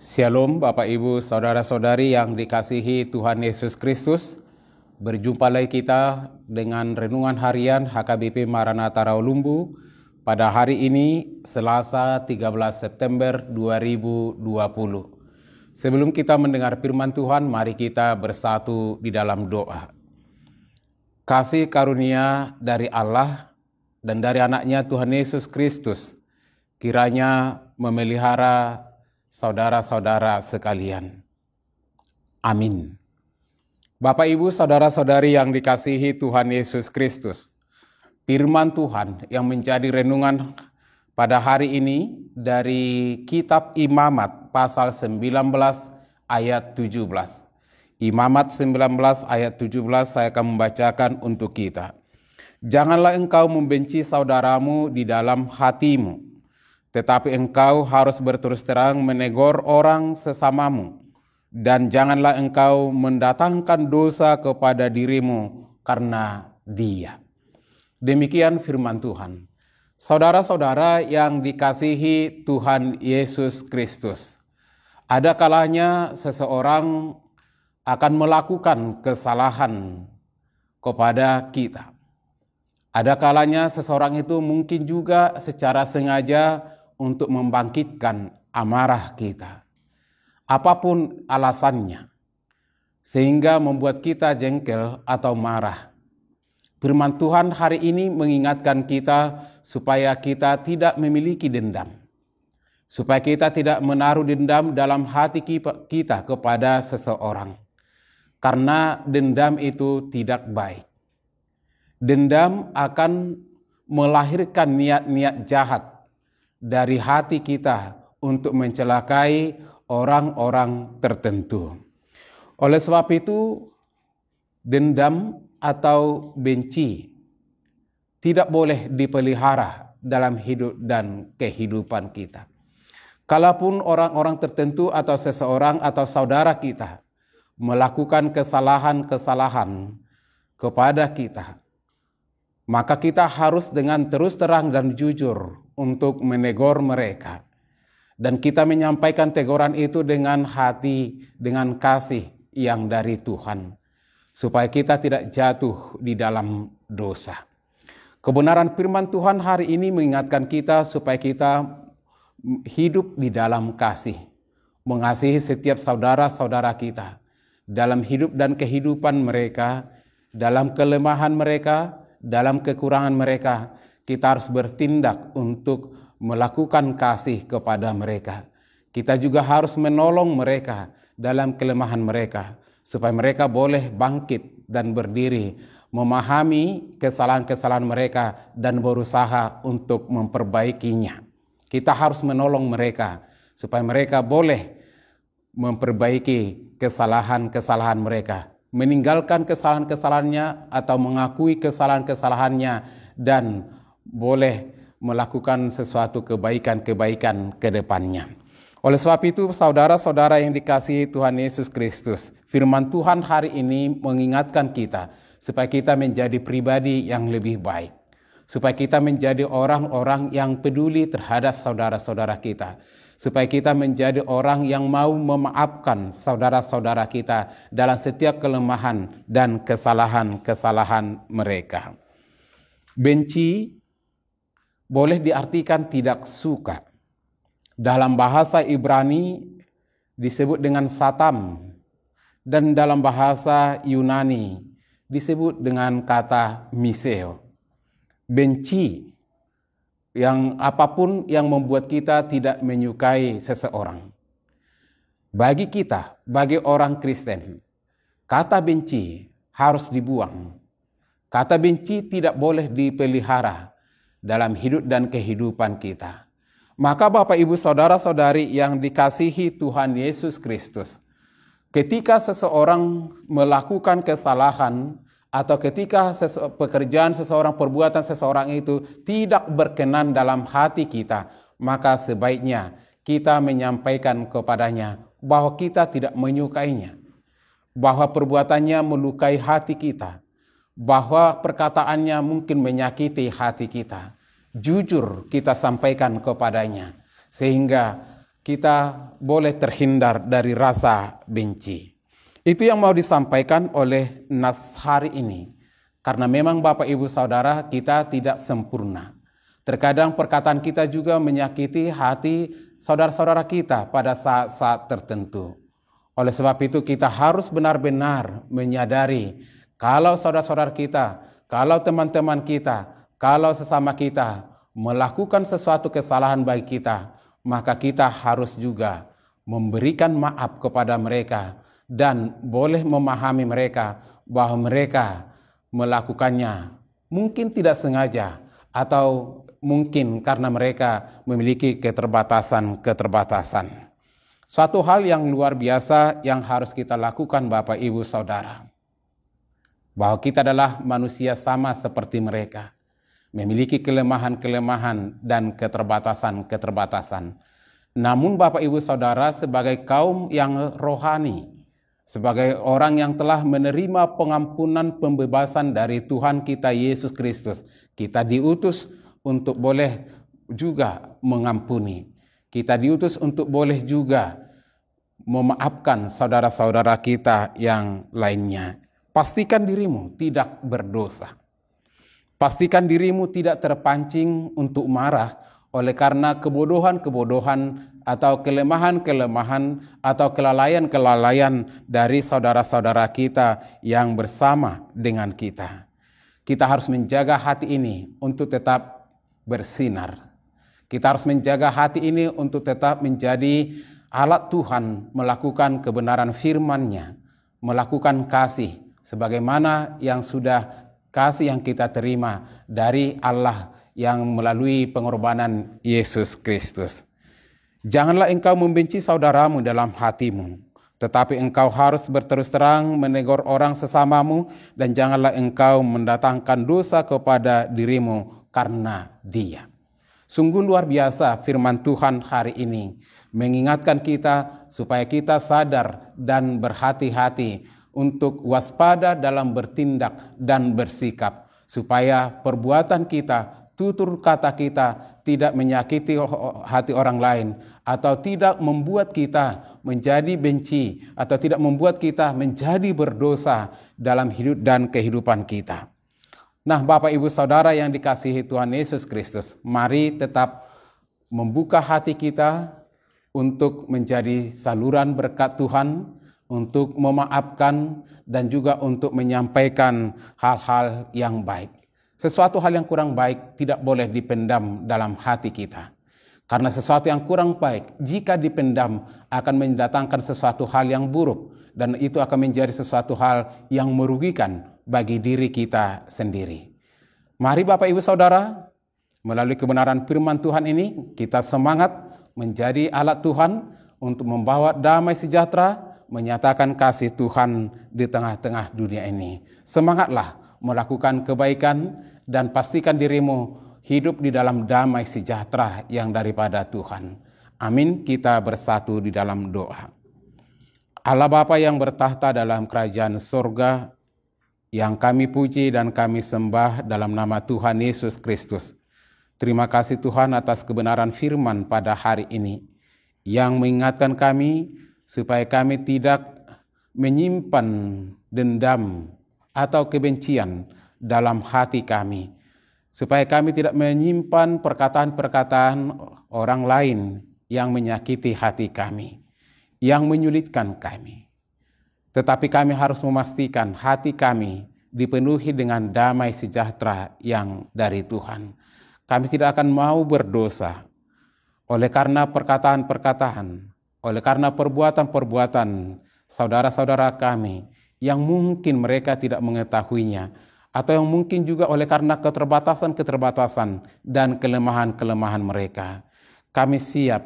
Shalom Bapak Ibu Saudara-saudari yang dikasihi Tuhan Yesus Kristus. Berjumpa lagi kita dengan Renungan Harian HKBP Maranatha Rawalumbu pada hari ini Selasa 13 September 2020. Sebelum kita mendengar firman Tuhan, mari kita bersatu di dalam doa. Kasih karunia dari Allah dan dari anaknya Tuhan Yesus Kristus kiranya memelihara saudara-saudara sekalian. Amin. Bapak Ibu saudara-saudari yang dikasihi Tuhan Yesus Kristus, firman Tuhan yang menjadi renungan pada hari ini dari kitab Imamat pasal 19 ayat 17. Imamat 19 ayat 17 saya akan membacakan untuk kita. Janganlah engkau membenci saudaramu di dalam hatimu, tetapi engkau harus berterus terang menegur orang sesamamu, dan janganlah engkau mendatangkan dosa kepada dirimu karena dia. Demikian firman Tuhan. Saudara-saudara yang dikasihi Tuhan Yesus Kristus, ada kalanya seseorang akan melakukan kesalahan kepada kita. Ada kalanya seseorang itu mungkin juga secara sengaja untuk membangkitkan amarah kita. Apapun alasannya, sehingga membuat kita jengkel atau marah. Firman Tuhan hari ini mengingatkan kita supaya kita tidak memiliki dendam. Supaya kita tidak menaruh dendam dalam hati kita kepada seseorang. Karena dendam itu tidak baik. Dendam akan melahirkan niat-niat jahat dari hati kita untuk mencelakai orang-orang tertentu. Oleh sebab itu, dendam atau benci tidak boleh dipelihara dalam hidup dan kehidupan kita. Kalaupun orang-orang tertentu atau seseorang atau saudara kita melakukan kesalahan-kesalahan kepada kita, maka kita harus dengan terus terang dan jujur untuk menegur mereka. Dan kita menyampaikan teguran itu dengan hati, dengan kasih yang dari Tuhan. Supaya kita tidak jatuh di dalam dosa. Kebenaran firman Tuhan hari ini mengingatkan kita supaya kita hidup di dalam kasih. Mengasihi setiap saudara-saudara kita. Dalam hidup dan kehidupan mereka, dalam kelemahan mereka, dalam kekurangan mereka, kita harus bertindak untuk melakukan kasih kepada mereka. Kita juga harus menolong mereka dalam kelemahan mereka, supaya mereka boleh bangkit dan berdiri, memahami kesalahan-kesalahan mereka dan berusaha untuk memperbaikinya. Kita harus menolong mereka, supaya mereka boleh memperbaiki kesalahan-kesalahan mereka, meninggalkan kesalahan-kesalahannya atau mengakui kesalahan-kesalahannya dan boleh melakukan sesuatu kebaikan-kebaikan ke depannya. Oleh sebab itu, saudara-saudara yang dikasihi Tuhan Yesus Kristus, firman Tuhan hari ini mengingatkan kita supaya kita menjadi pribadi yang lebih baik. Supaya kita menjadi orang-orang yang peduli terhadap saudara-saudara kita. Supaya kita menjadi orang yang mau memaafkan saudara-saudara kita dalam setiap kelemahan dan kesalahan-kesalahan mereka. Benci boleh diartikan tidak suka. Dalam bahasa Ibrani disebut dengan satam, dan dalam bahasa Yunani disebut dengan kata miseo. Benci yang apapun yang membuat kita tidak menyukai seseorang. Bagi kita, bagi orang Kristen, kata benci harus dibuang. Kata benci tidak boleh dipelihara dalam hidup dan kehidupan kita. Maka Bapak Ibu Saudara-saudari yang dikasihi Tuhan Yesus Kristus, ketika seseorang melakukan kesalahan atau ketika pekerjaan seseorang, perbuatan seseorang itu tidak berkenan dalam hati kita, maka sebaiknya kita menyampaikan kepadanya bahwa kita tidak menyukainya, bahwa perbuatannya melukai hati kita, bahwa perkataannya mungkin menyakiti hati kita. Jujur kita sampaikan kepadanya, sehingga kita boleh terhindar dari rasa benci. Itu yang mau disampaikan oleh nas hari ini. Karena memang Bapak Ibu Saudara, kita tidak sempurna. Terkadang perkataan kita juga menyakiti hati saudara-saudara kita pada saat-saat tertentu. Oleh sebab itu kita harus benar-benar menyadari kalau saudara-saudara kita, kalau teman-teman kita, kalau sesama kita melakukan sesuatu kesalahan bagi kita, maka kita harus juga memberikan maaf kepada mereka dan boleh memahami mereka bahwa mereka melakukannya mungkin tidak sengaja atau mungkin karena mereka memiliki keterbatasan. Suatu hal yang luar biasa yang harus kita lakukan Bapak Ibu Saudara, bahwa kita adalah manusia sama seperti mereka, memiliki kelemahan-kelemahan dan keterbatasan. Namun Bapak Ibu Saudara, sebagai kaum yang rohani, sebagai orang yang telah menerima pengampunan pembebasan dari Tuhan kita Yesus Kristus, kita diutus untuk boleh juga mengampuni. Kita diutus untuk boleh juga memaafkan saudara-saudara kita yang lainnya. Pastikan dirimu tidak berdosa. Pastikan dirimu tidak terpancing untuk marah oleh karena kebodohan-kebodohan atau kelemahan-kelemahan atau kelalaian-kelalaian dari saudara-saudara kita yang bersama dengan kita. Kita harus menjaga hati ini untuk tetap bersinar. Kita harus menjaga hati ini untuk tetap menjadi alat Tuhan melakukan kebenaran firman-Nya, melakukan kasih sebagaimana yang sudah kasih yang kita terima dari Allah yang melalui pengorbanan Yesus Kristus. Janganlah engkau membenci saudaramu dalam hatimu, tetapi engkau harus berterus terang menegur orang sesamamu, dan janganlah engkau mendatangkan dosa kepada dirimu karena dia. Sungguh luar biasa firman Tuhan hari ini mengingatkan kita supaya kita sadar dan berhati-hati untuk waspada dalam bertindak dan bersikap, supaya perbuatan kita, tutur kata kita tidak menyakiti hati orang lain, atau tidak membuat kita menjadi benci, atau tidak membuat kita menjadi berdosa dalam hidup dan kehidupan kita. Nah, Bapak Ibu Saudara yang dikasihi Tuhan Yesus Kristus, mari tetap membuka hati kita untuk menjadi saluran berkat Tuhan, untuk memaafkan dan juga untuk menyampaikan hal-hal yang baik. Sesuatu hal yang kurang baik tidak boleh dipendam dalam hati kita. Karena sesuatu yang kurang baik jika dipendam akan mendatangkan sesuatu hal yang buruk, dan itu akan menjadi sesuatu hal yang merugikan bagi diri kita sendiri. Mari Bapak Ibu Saudara, melalui kebenaran firman Tuhan ini kita semangat menjadi alat Tuhan untuk membawa damai sejahtera, menyatakan kasih Tuhan di tengah-tengah dunia ini. Semangatlah melakukan kebaikan dan pastikan dirimu hidup di dalam damai sejahtera yang daripada Tuhan. Amin. Kita bersatu di dalam doa. Allah Bapa yang bertahta dalam kerajaan surga, yang kami puji dan kami sembah dalam nama Tuhan Yesus Kristus. Terima kasih Tuhan atas kebenaran firman pada hari ini, yang mengingatkan kami supaya kami tidak menyimpan dendam atau kebencian dalam hati kami, supaya kami tidak menyimpan perkataan-perkataan orang lain yang menyakiti hati kami, yang menyulitkan kami. Tetapi kami harus memastikan hati kami dipenuhi dengan damai sejahtera yang dari Tuhan. Kami tidak akan mau berdosa oleh karena perkataan-perkataan, oleh karena perbuatan-perbuatan saudara-saudara kami yang mungkin mereka tidak mengetahuinya, atau yang mungkin juga oleh karena keterbatasan-keterbatasan dan kelemahan-kelemahan mereka. Kami siap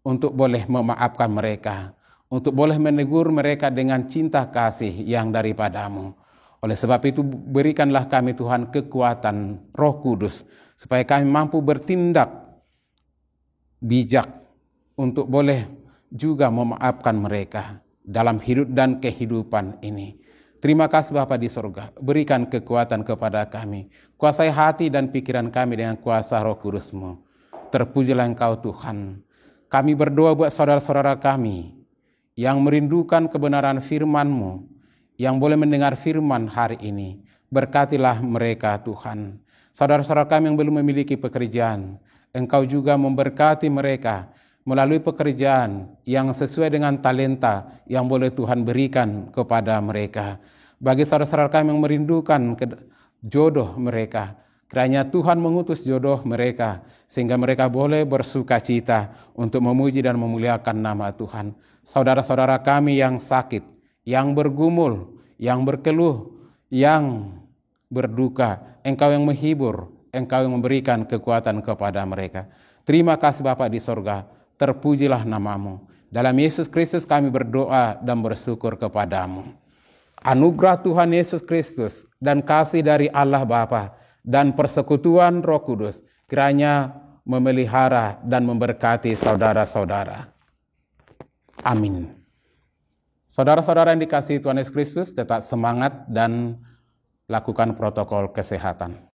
untuk boleh memaafkan mereka, untuk boleh menegur mereka dengan cinta kasih yang daripadamu. Oleh sebab itu berikanlah kami Tuhan kekuatan Roh Kudus, supaya kami mampu bertindak bijak untuk boleh juga memaafkan mereka dalam hidup dan kehidupan ini. Terima kasih Bapa di surga, berikan kekuatan kepada kami, kuasai hati dan pikiran kami dengan kuasa Roh Kudus-Mu. Terpujilah Engkau Tuhan, Kami berdoa buat saudara-saudara kami yang merindukan kebenaran firman-Mu, yang boleh mendengar firman hari ini. Berkatilah mereka Tuhan. Saudara-saudara kami yang belum memiliki pekerjaan, Engkau juga memberkati mereka melalui pekerjaan yang sesuai dengan talenta yang boleh Tuhan berikan kepada mereka. Bagi saudara-saudara kami yang merindukan jodoh mereka, kiranya Tuhan mengutus jodoh mereka, sehingga mereka boleh bersuka cita untuk memuji dan memuliakan nama Tuhan. Saudara-saudara kami yang sakit, yang bergumul, yang berkeluh, yang berduka, Engkau yang menghibur, Engkau yang memberikan kekuatan kepada mereka. Terima kasih Bapa di sorga, terpujilah nama-Mu. Dalam Yesus Kristus kami berdoa dan bersyukur kepadamu. Anugerah Tuhan Yesus Kristus dan kasih dari Allah Bapa dan persekutuan Roh Kudus kiranya memelihara dan memberkati saudara-saudara. Amin. Saudara-saudara yang dikasihi Tuhan Yesus Kristus, tetap semangat dan lakukan protokol kesehatan.